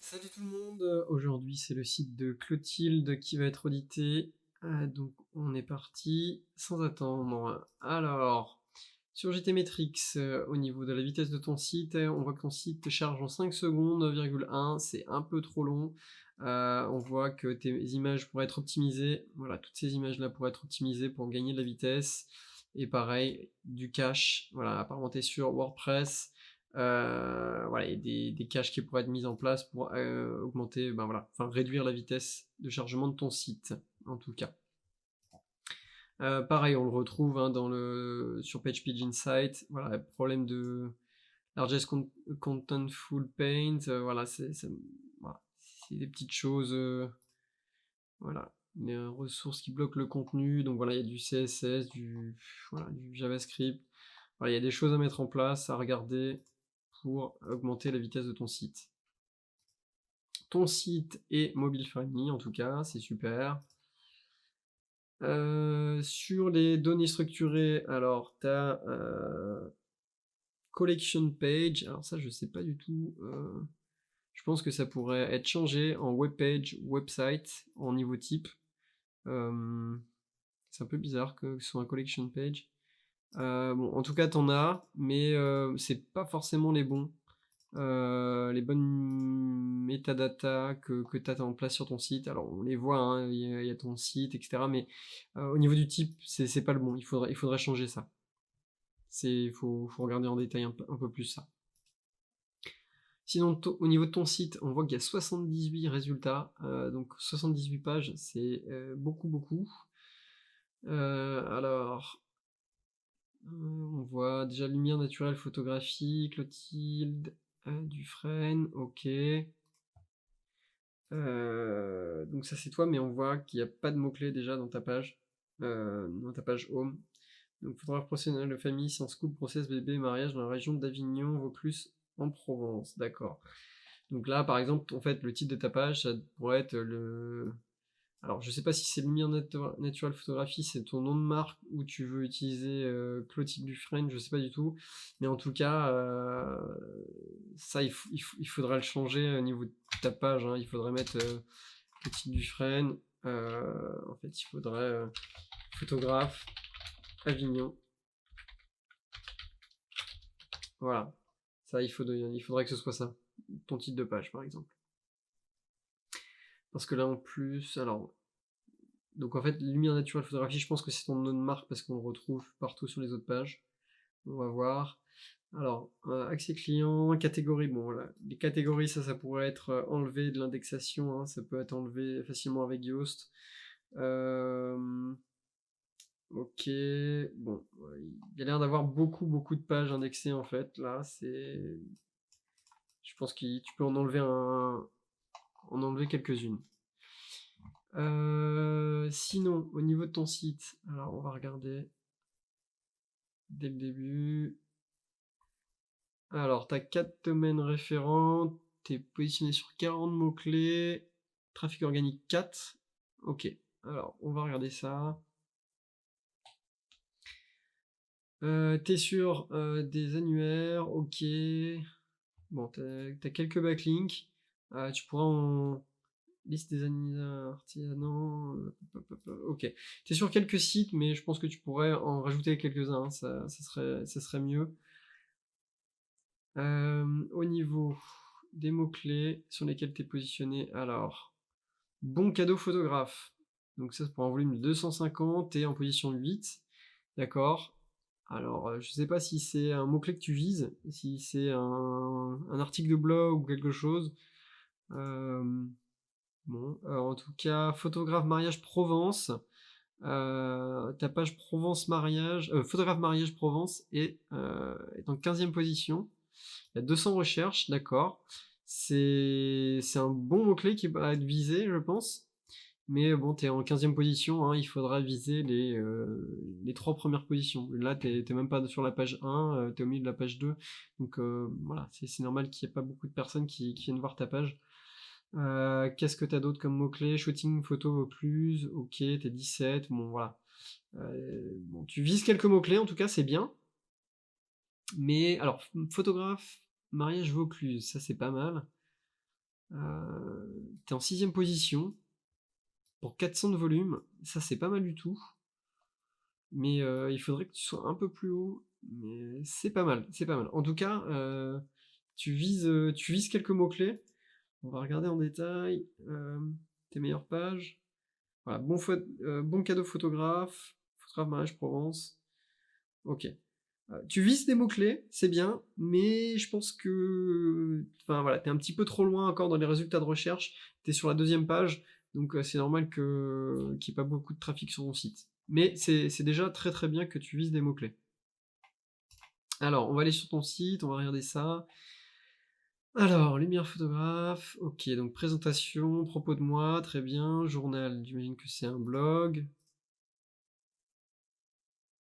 Salut tout le monde, aujourd'hui c'est le site de Clotilde qui va être audité, donc on est parti sans attendre. Alors, sur GTmetrix, au niveau de la vitesse de ton site, on voit que ton site te charge en 5 secondes, 1,1, c'est un peu trop long. On voit que tes images pourraient être optimisées, voilà, toutes ces images-là pourraient être optimisées pour gagner de la vitesse. Et pareil, du cache, voilà, apparemment t'es sur WordPress, voilà, il y a des caches qui pourraient être mises en place pour augmenter, ben voilà, enfin réduire la vitesse de chargement de ton site, en tout cas. Pareil, on le retrouve hein, sur PageSpeed Insight, voilà, problème de largest contentful paint, voilà, voilà, c'est des petites choses, voilà, des ressources qui bloquent le contenu, donc voilà, il y a du CSS, voilà, du JavaScript, voilà, il y a des choses à mettre en place, à regarder pour augmenter la vitesse de ton site. Ton site est mobile friendly en tout cas, c'est super. Sur les données structurées, alors tu as collection page, alors ça je sais pas du tout, je pense que ça pourrait être changé en web page, website, en niveau type. C'est un peu bizarre que ce soit un collection page. Bon, en tout cas t'en as, mais c'est pas forcément les bonnes métadatas que tu as en place sur ton site. Alors on les voit, hein, il y a ton site, etc. Mais au niveau du type, c'est pas le bon. Il faudrait changer ça. Faut regarder en détail un peu plus ça. Sinon, au niveau de ton site, on voit qu'il y a 78 résultats, donc 78 pages, c'est beaucoup. Alors, on voit déjà lumière naturelle, photographie, Clotilde, Dufresne, ok. Donc ça c'est toi, mais on voit qu'il n'y a pas de mots-clés déjà dans ta page home. Donc photographe professionnel de famille, sciences couple, grossesse, bébé, mariage dans la région d'Avignon, Vaucluse, en Provence, d'accord. Donc là par exemple, en fait, le titre de ta page, ça pourrait être le... Alors je sais pas si c'est Lumière Naturelle Photographie, c'est ton nom de marque ou tu veux utiliser Clotilde Dufresne, je sais pas du tout. Mais en tout cas, ça il faudra le changer au niveau de ta page, hein. Il faudrait mettre Clotilde Dufresne, en fait il faudrait photographe Avignon. Voilà, ça il faudrait que ce soit ça, ton titre de page par exemple. Parce que là en plus, alors donc en fait, lumière naturelle photographie, je pense que c'est ton nom de marque parce qu'on le retrouve partout sur les autres pages. On va voir. Alors, accès client, catégorie, bon voilà, les catégories, ça pourrait être enlevé de l'indexation, hein, ça peut être enlevé facilement avec Yoast. Ok, bon, il y a l'air d'avoir beaucoup de pages indexées en fait, là, je pense que tu peux en enlever quelques-unes. Sinon, au niveau de ton site, alors on va regarder dès le début. Alors, tu as 4 domaines référents, tu es positionné sur 40 mots-clés, trafic organique 4. Ok, alors on va regarder ça. Tu es sur des annuaires, ok. Bon, tu as quelques backlinks. Tu pourras en liste des artisans. Ok. Tu es sur quelques sites, mais je pense que tu pourrais en rajouter quelques-uns, hein, ça serait mieux. Au niveau des mots-clés sur lesquels tu es positionné, alors, bon cadeau photographe. Donc ça, c'est pour un volume de 250 et en position 8. D'accord. Alors, je sais pas si c'est un mot-clé que tu vises, si c'est un article de blog ou quelque chose. Bon, en tout cas, photographe mariage Provence. Ta page Provence mariage, photographe mariage Provence est en 15e position. Il y a 200 recherches, d'accord. C'est un bon mot-clé qui va être visé, je pense. Mais bon, t'es en 15e position, hein, il faudra viser les 3 premières positions. Là, t'es même pas sur la page 1, t'es au milieu de la page 2. Donc voilà, c'est normal qu'il n'y ait pas beaucoup de personnes qui viennent voir ta page. Qu'est-ce que t'as d'autre comme mot-clé? Shooting, photo, Vaucluse, ok, t'es 17, bon voilà. Bon, tu vises quelques mots-clés, en tout cas, c'est bien. Mais alors, photographe, mariage Vaucluse, ça c'est pas mal. Tu es en 6e position pour 400 de volume. Ça, c'est pas mal du tout. Mais il faudrait que tu sois un peu plus haut. Mais c'est pas mal, c'est pas mal. En tout cas, tu vises quelques mots-clés. On va regarder en détail tes meilleures pages. Voilà, bon cadeau photographe, photographe mariage Provence. Ok. Tu vises des mots-clés, c'est bien, mais je pense que enfin, voilà, t'es un petit peu trop loin encore dans les résultats de recherche. T'es sur la 2e page, donc c'est normal qu'il n'y ait pas beaucoup de trafic sur ton site. Mais c'est déjà très très bien que tu vises des mots-clés. Alors, on va aller sur ton site, on va regarder ça. Alors, lumière photographe, ok, donc présentation, propos de moi, très bien, journal, j'imagine que c'est un blog.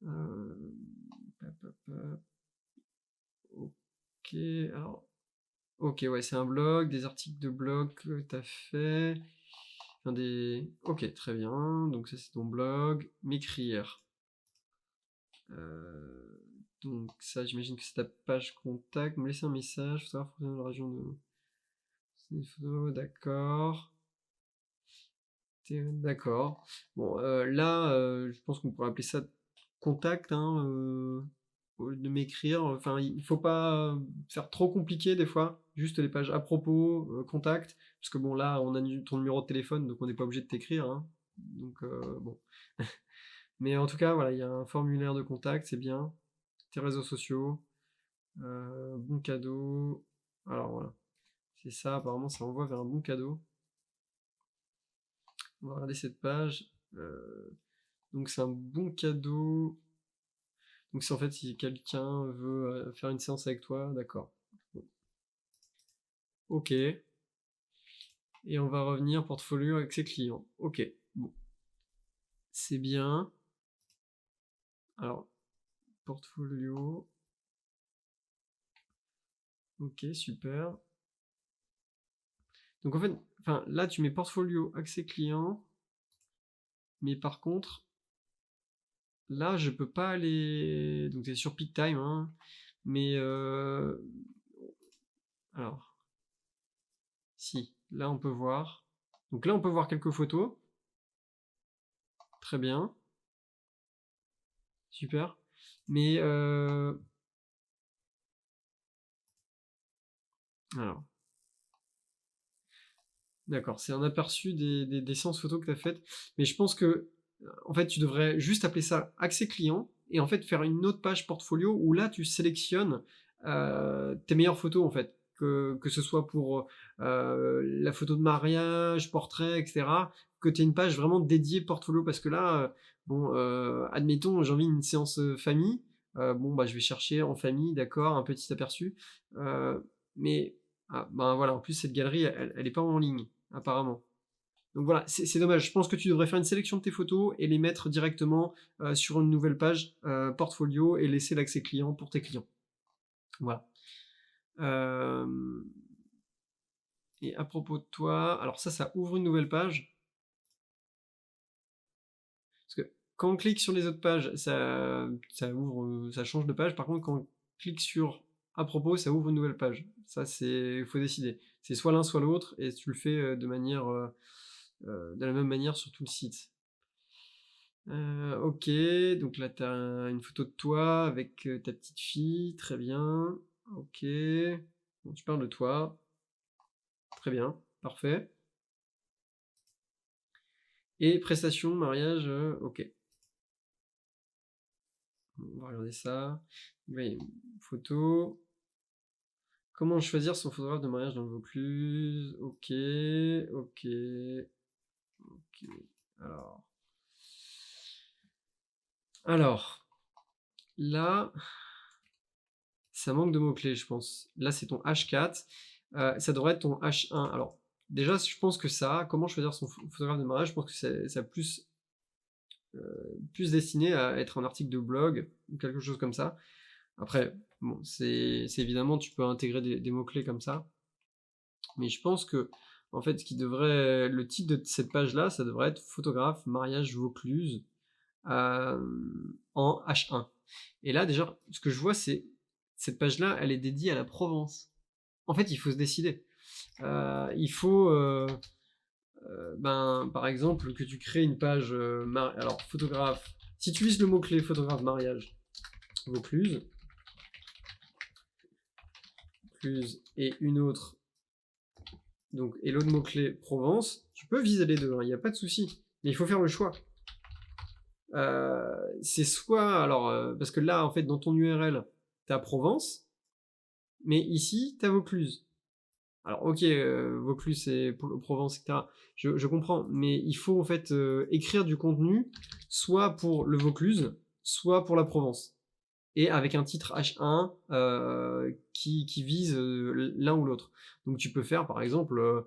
Hop, hop, hop. Ok, alors, ok, ouais, c'est un blog, des articles de blog que t'as fait, enfin, ok, très bien, donc ça c'est ton blog, m'écrire. Donc ça, j'imagine que c'est ta page contact, me laisser un message, faut savoir dans la région de... C'est une photo, d'accord. D'accord. Bon, là, je pense qu'on pourrait appeler ça contact, hein, au lieu de m'écrire. Enfin, il faut pas faire trop compliqué des fois. Juste les pages à propos, contact. Parce que bon, là, on a ton numéro de téléphone, donc on n'est pas obligé de t'écrire, hein. Donc, bon. Mais en tout cas, voilà, il y a un formulaire de contact, c'est bien. Tes réseaux sociaux, bon cadeau. Alors voilà, c'est ça, apparemment, ça envoie vers un bon cadeau. On va regarder cette page. Donc c'est un bon cadeau. Donc c'est en fait si quelqu'un veut faire une séance avec toi, d'accord. Bon. Ok. Et on va revenir portfolio avec ses clients. Ok. Bon. C'est bien. Alors, portfolio. Ok, super. Donc en fait, enfin là tu mets portfolio accès client. Mais par contre, là je peux pas aller. Donc c'est sur PeakTime, hein. Mais alors. Si, là on peut voir. Donc là on peut voir quelques photos. Très bien. Super. Mais alors, d'accord, c'est un aperçu des séances photos que tu as faites. Mais je pense que en fait tu devrais juste appeler ça accès client et en fait faire une autre page portfolio où là tu sélectionnes tes meilleures photos en fait. Que ce soit pour la photo de mariage, portrait, etc. Que tu aies une page vraiment dédiée portfolio parce que là, bon, admettons, j'ai envie d'une séance famille. Bon, bah, je vais chercher en famille, d'accord, un petit aperçu. Mais ben voilà, en plus cette galerie, elle est pas en ligne, apparemment. Donc voilà, c'est dommage. Je pense que tu devrais faire une sélection de tes photos et les mettre directement sur une nouvelle page portfolio et laisser l'accès client pour tes clients. Voilà. Euh, et à propos de toi, alors ça ouvre une nouvelle page. Parce que quand on clique sur les autres pages, ça ouvre, ça change de page. Par contre, quand on clique sur à propos, ça ouvre une nouvelle page. Ça, il faut décider. C'est soit l'un, soit l'autre, et tu le fais de la même manière sur tout le site. Ok, donc là, tu as une photo de toi avec ta petite fille, très bien. Ok, bon, tu parles de toi, très bien, parfait. Et prestation, mariage, ok. On va regarder ça. Oui, photo. Comment choisir son photographe de mariage dans le Vaucluse? Ok, ok, ok. Alors, alors, là, ça manque de mots-clés, je pense. Là, c'est ton H4. Ça devrait être ton H1. Alors, déjà, je pense que ça, comment choisir son photographe de mariage, je pense que ça plus destiné à être un article de blog ou quelque chose comme ça. Après, bon, c'est évidemment, tu peux intégrer des mots-clés comme ça. Mais je pense que, en fait, le titre de cette page-là, ça devrait être photographe mariage Vaucluse en H1. Et là, déjà, ce que je vois, c'est cette page-là, elle est dédiée à la Provence. En fait, il faut se décider. il faut, ben, par exemple, que tu crées une page, alors photographe, si tu utilises le mot-clé photographe mariage, Vaucluse, et une autre, donc, et l'autre mot-clé Provence, tu peux viser les deux, il n'y a pas de souci, mais il faut faire le choix. C'est soit, alors, parce que là, en fait, dans ton URL, t'as Provence, mais ici, t'as Vaucluse. Alors, ok, Vaucluse et Provence, etc. Je comprends, mais il faut en fait écrire du contenu, soit pour le Vaucluse, soit pour la Provence. Et avec un titre H1 qui vise l'un ou l'autre. Donc tu peux faire par exemple,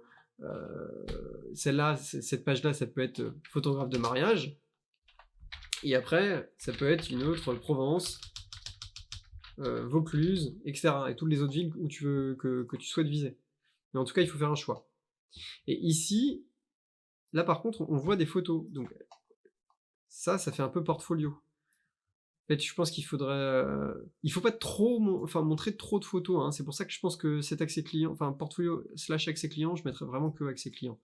celle-là, cette page-là, ça peut être photographe de mariage. Et après, ça peut être une autre Provence, Vaucluse, etc. Et toutes les autres villes où tu veux, que tu souhaites viser. Mais en tout cas, il faut faire un choix. Et ici, là par contre, on voit des photos. Donc ça fait un peu portfolio. En fait, je pense qu'il faudrait... il faut pas trop montrer trop de photos. Hein. C'est pour ça que je pense que cet accès client, enfin portfolio / accès client, je mettrais vraiment que accès client.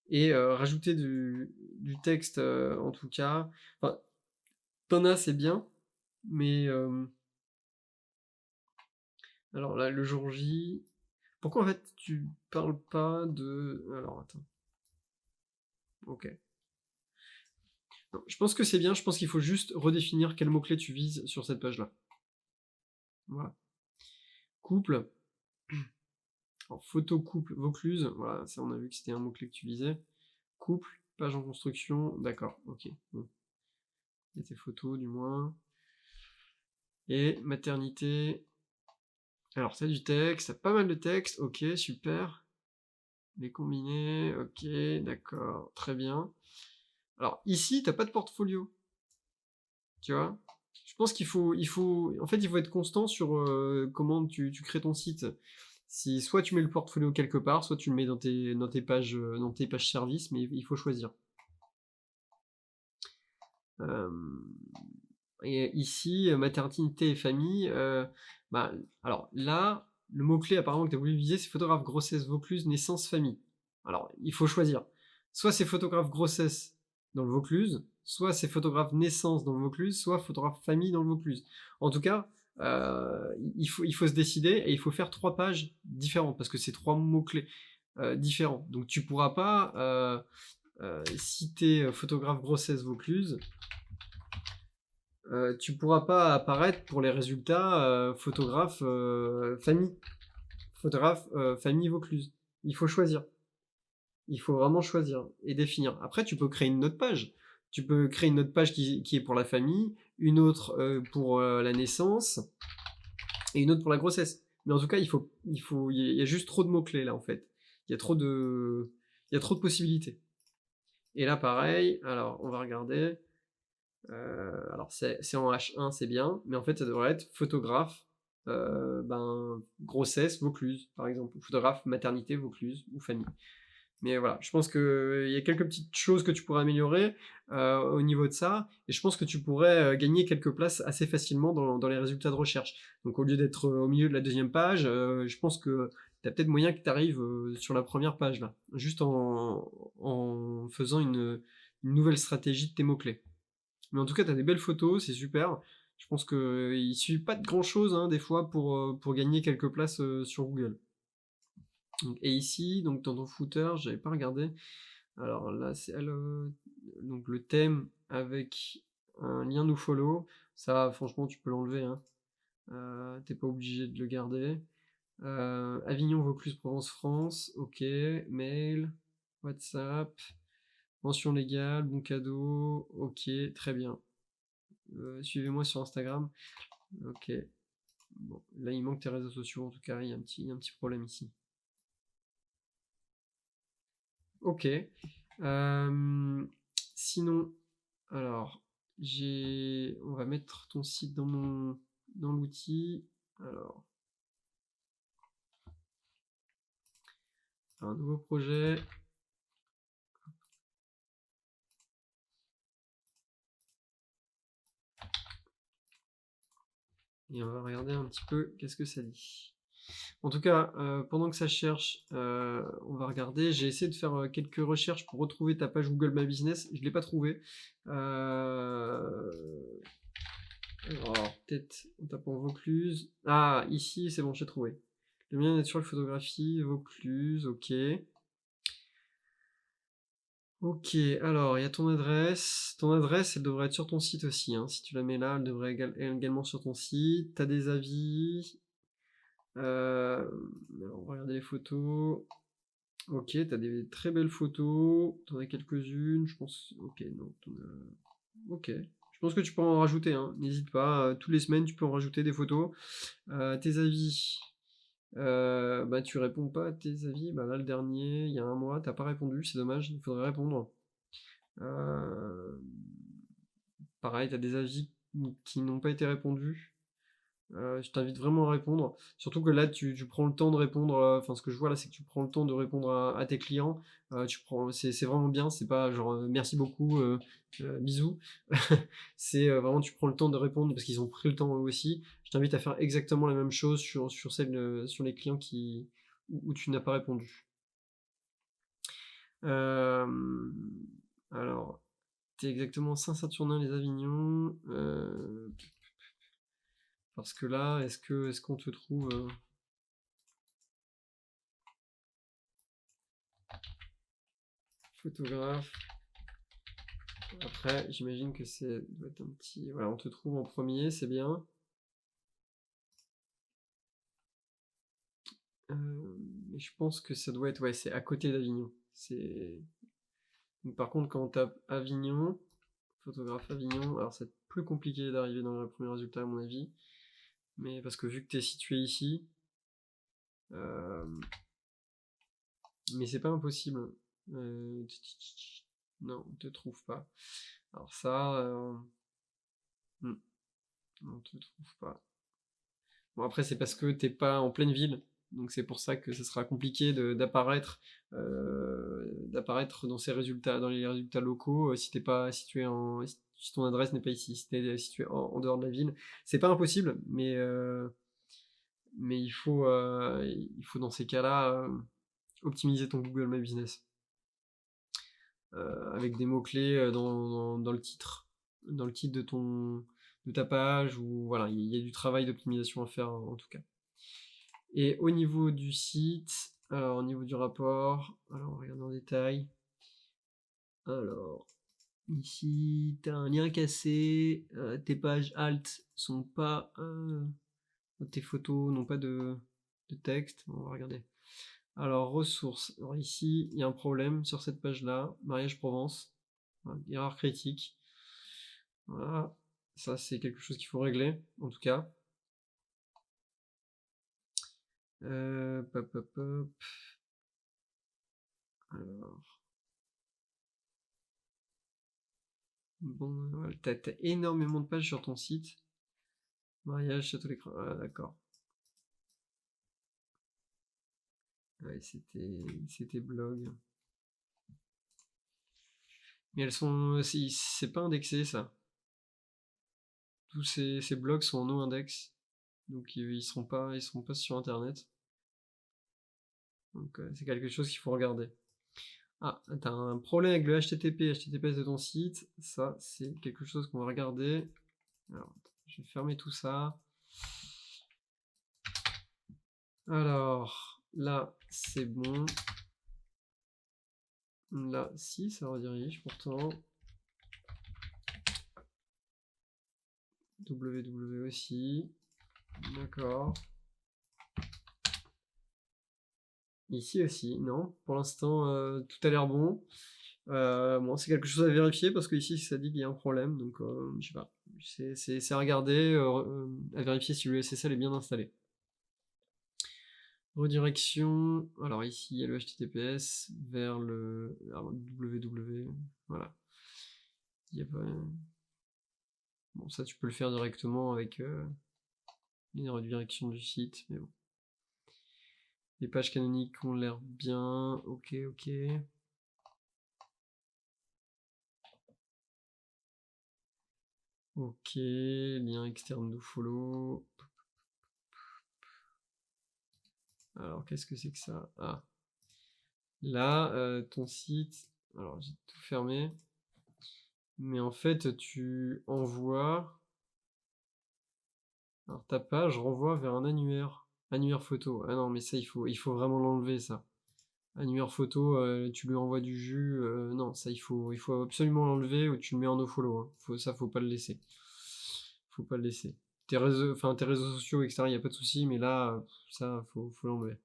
Et rajouter du texte, en tout cas. Enfin, t'en as, c'est bien, mais... alors là, le jour J... Pourquoi en fait tu parles pas de... Alors attends. Ok. Non, je pense que c'est bien, je pense qu'il faut juste redéfinir quel mot-clé tu vises sur cette page-là. Voilà. Couple. Alors, photo, couple, Vaucluse. Voilà, ça on a vu que c'était un mot-clé que tu visais. Couple, page en construction. D'accord, ok. Bon. Et tes photos du moins. Et maternité. Alors, t'as du texte, t'as pas mal de texte. Ok, super. Les combinés, ok, d'accord, très bien. Alors, ici, t'as pas de portfolio. Tu vois, je pense qu'il faut, en fait, il faut être constant sur comment tu crées ton site. Si soit tu mets le portfolio quelque part, soit tu le mets dans tes pages, services, mais il faut choisir. Et ici, maternité et famille, bah, alors là, le mot-clé apparemment que tu as voulu viser, c'est photographe grossesse Vaucluse, naissance, famille. Alors, il faut choisir. Soit c'est photographe grossesse dans le Vaucluse, soit c'est photographe naissance dans le Vaucluse, soit photographe famille dans le Vaucluse. En tout cas, il faut se décider et il faut faire 3 pages différentes parce que c'est 3 mots-clés différents. Donc tu pourras pas citer photographe grossesse Vaucluse, tu pourras pas apparaître pour les résultats photographe famille. Photographe famille Vaucluse. Il faut choisir. Il faut vraiment choisir et définir. Après, tu peux créer une autre page. Tu peux créer une autre page qui est pour la famille, une autre pour la naissance, et une autre pour la grossesse. Mais en tout cas, il y a juste trop de mots-clés là en fait. Il y a trop de possibilités. Et là, pareil, alors on va regarder. Alors c'est en H1, c'est bien, mais en fait ça devrait être photographe, grossesse, Vaucluse, par exemple, ou photographe, maternité, Vaucluse, ou famille. Mais voilà, je pense qu'il y a quelques petites choses que tu pourrais améliorer au niveau de ça, et je pense que tu pourrais gagner quelques places assez facilement dans les résultats de recherche. Donc au lieu d'être au milieu de la deuxième page, je pense que tu as peut-être moyen que tu arrives sur la première page, là, juste en faisant une nouvelle stratégie de tes mots-clés. Mais en tout cas, tu as des belles photos, c'est super. Je pense qu'il suffit pas de grand chose hein, des fois pour gagner quelques places sur Google. Et ici, donc dans ton footer, j'avais pas regardé. Alors là, c'est donc le thème avec un lien nous follow. Ça, franchement, tu peux l'enlever. Hein. T'es pas obligé de le garder. Avignon, Vaucluse, Provence, France. Ok. Mail, WhatsApp, mention légale, bon cadeau. Ok, très bien. Suivez-moi sur Instagram. Ok. Bon, là il manque tes réseaux sociaux en tout cas, il y a un petit problème ici. Ok. Sinon, alors, on va mettre ton site dans l'outil. Alors, un nouveau projet. Et on va regarder un petit peu qu'est-ce que ça dit. En tout cas, pendant que ça cherche, on va regarder. J'ai essayé de faire, quelques recherches pour retrouver ta page Google My Business. Je l'ai pas trouvée. Alors peut-être en tapant Vaucluse. Ah, ici, c'est bon, j'ai trouvé. Le mien naturel photographie, Vaucluse, OK. OK, alors il y a ton adresse. Ton adresse, elle devrait être sur ton site aussi, hein. Si tu la mets là, elle devrait également sur ton site. Tu as des avis. Alors on va regarder les photos. OK, tu as des très belles photos. Tu en as quelques-unes, je pense. OK, non, OK. Je pense que tu peux en rajouter, hein. N'hésite pas, tous les semaines, tu peux en rajouter des photos. Tes avis, bah, tu réponds pas à tes avis. Bah, là, le dernier, il y a un mois, t'as pas répondu, c'est dommage, il faudrait répondre. Pareil, t'as des avis qui n'ont pas été répondus. Je t'invite vraiment à répondre. Surtout que là, tu prends le temps de répondre. Enfin, ce que je vois là, c'est que tu prends le temps de répondre à tes clients. C'est vraiment bien. C'est pas genre merci beaucoup, bisous. C'est vraiment tu prends le temps de répondre parce qu'ils ont pris le temps eux aussi. Je t'invite à faire exactement la même chose sur les clients où tu n'as pas répondu. Euh, alors, t'es exactement Saint-Saturnin-les-Avignon. Parce que là, est-ce qu'on te trouve photographe? Après, j'imagine que c'est doit être un petit. Voilà, on te trouve en premier, c'est bien. Mais je pense que ça doit être. Ouais, c'est à côté d'Avignon. Par contre, quand on tape Avignon, photographe Avignon, alors c'est plus compliqué d'arriver dans le premier résultat à mon avis. Mais parce que vu que tu es situé ici, euh, mais c'est pas impossible. Euh, Non, on te trouve pas. Alors ça, hmm, on te trouve pas. Bon, après, c'est parce que t'es pas en pleine ville, donc c'est pour ça que ce sera compliqué d'apparaître dans ces résultats, dans les résultats locaux, si t'es pas situé si ton adresse n'est pas ici, si t'es situé en dehors de la ville. C'est pas impossible, mais il faut dans ces cas-là optimiser ton Google My Business avec des mots-clés dans dans le titre de ta page, ou voilà, il y a du travail d'optimisation à faire en tout cas. Et au niveau du site, alors au niveau du rapport, alors on regarde en détail. Alors, ici, tu as un lien cassé, tes pages alt sont pas. Tes photos n'ont pas de texte. On va regarder. Alors, ressources. Alors, ici, il y a un problème sur cette page-là. Mariage Provence. Voilà, erreur critique. Voilà. Ça, c'est quelque chose qu'il faut régler, en tout cas. Pop, pop, pop. Alors. Bon, voilà, t'as énormément de pages sur ton site. Mariage, château d'écran. Ah, d'accord. Ouais, c'était blog. Mais elles sont. C'est pas indexé ça. Tous ces blogs sont en no-index. Donc ils seront pas sur internet. Donc c'est quelque chose qu'il faut regarder. Ah, t'as un problème avec le HTTPS de ton site. Ça, c'est quelque chose qu'on va regarder. Alors, je vais fermer tout ça. Alors, là, c'est bon. Là, si, ça redirige pourtant. www aussi. D'accord. Ici aussi, non. Pour l'instant, tout a l'air bon. Bon, c'est quelque chose à vérifier parce que ici, ça dit qu'il y a un problème. Donc, je sais pas. C'est à regarder, à vérifier si le SSL est bien installé. Redirection. Alors ici, il y a le HTTPS vers le www. Voilà. Il y a pas... Bon, ça, tu peux le faire directement avec les redirections du site, mais bon. Les pages canoniques ont l'air bien. Ok, ok. Ok, lien externe do follow. Alors, qu'est-ce que c'est que ça? Ah, là, ton site, alors j'ai tout fermé, mais en fait, tu envoies, alors ta page renvoie vers un annuaire photo. Ah non, mais ça, il faut vraiment l'enlever, ça. Annuaire photo, tu lui envoies du jus, non, ça, il faut absolument l'enlever ou tu le mets en nofollow, hein. Faut pas le laisser. Faut pas le laisser. Tes réseaux sociaux, etc., il y a pas de souci, mais là, ça, faut l'enlever.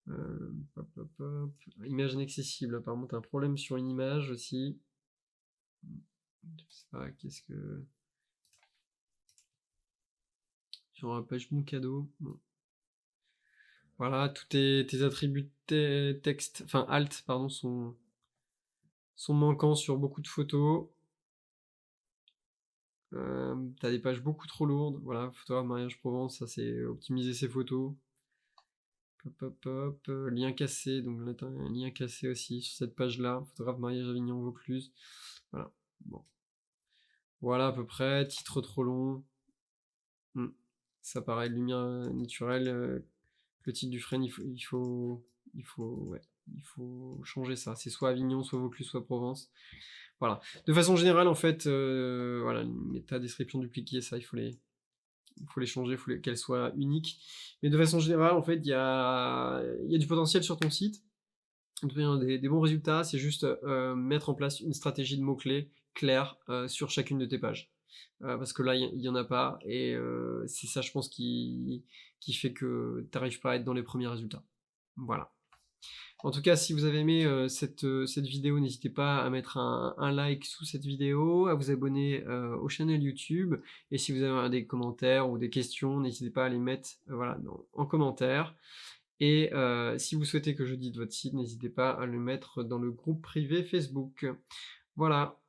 Hop, hop, hop. Image inaccessible. Apparemment, tu as un problème sur une image aussi. Je sais pas, qu'est-ce que. Sur la page Mon Cadeau. Bon. Voilà, tous tes attributs de texte, enfin alt, pardon, sont manquants sur beaucoup de photos. T'as des pages beaucoup trop lourdes. Voilà, photographe mariage Provence, ça c'est optimiser ses photos. Hop, hop, hop. Lien cassé, donc là t'as un lien cassé aussi sur cette page-là. Photographe mariage Avignon Vaucluse. Voilà. Bon. Voilà à peu près. Titre trop long. Ça paraît lumière naturelle. Le titre du frame, il faut changer ça. C'est soit Avignon, soit Vaucluse, soit Provence. Voilà. De façon générale, en fait, voilà, les méta description dupliquée, ça, il faut les changer, qu'elles soient uniques. Mais de façon générale, en fait, il y a du potentiel sur ton site. Des bons résultats, c'est juste mettre en place une stratégie de mots-clés claire sur chacune de tes pages. Parce que là, il n'y en a pas, et c'est ça, je pense, qui fait que tu n'arrives pas à être dans les premiers résultats. Voilà. En tout cas, si vous avez aimé cette vidéo, n'hésitez pas à mettre un like sous cette vidéo, à vous abonner au channel YouTube, et si vous avez des commentaires ou des questions, n'hésitez pas à les mettre voilà, en commentaire. Et si vous souhaitez que je dise votre site, n'hésitez pas à le mettre dans le groupe privé Facebook. Voilà.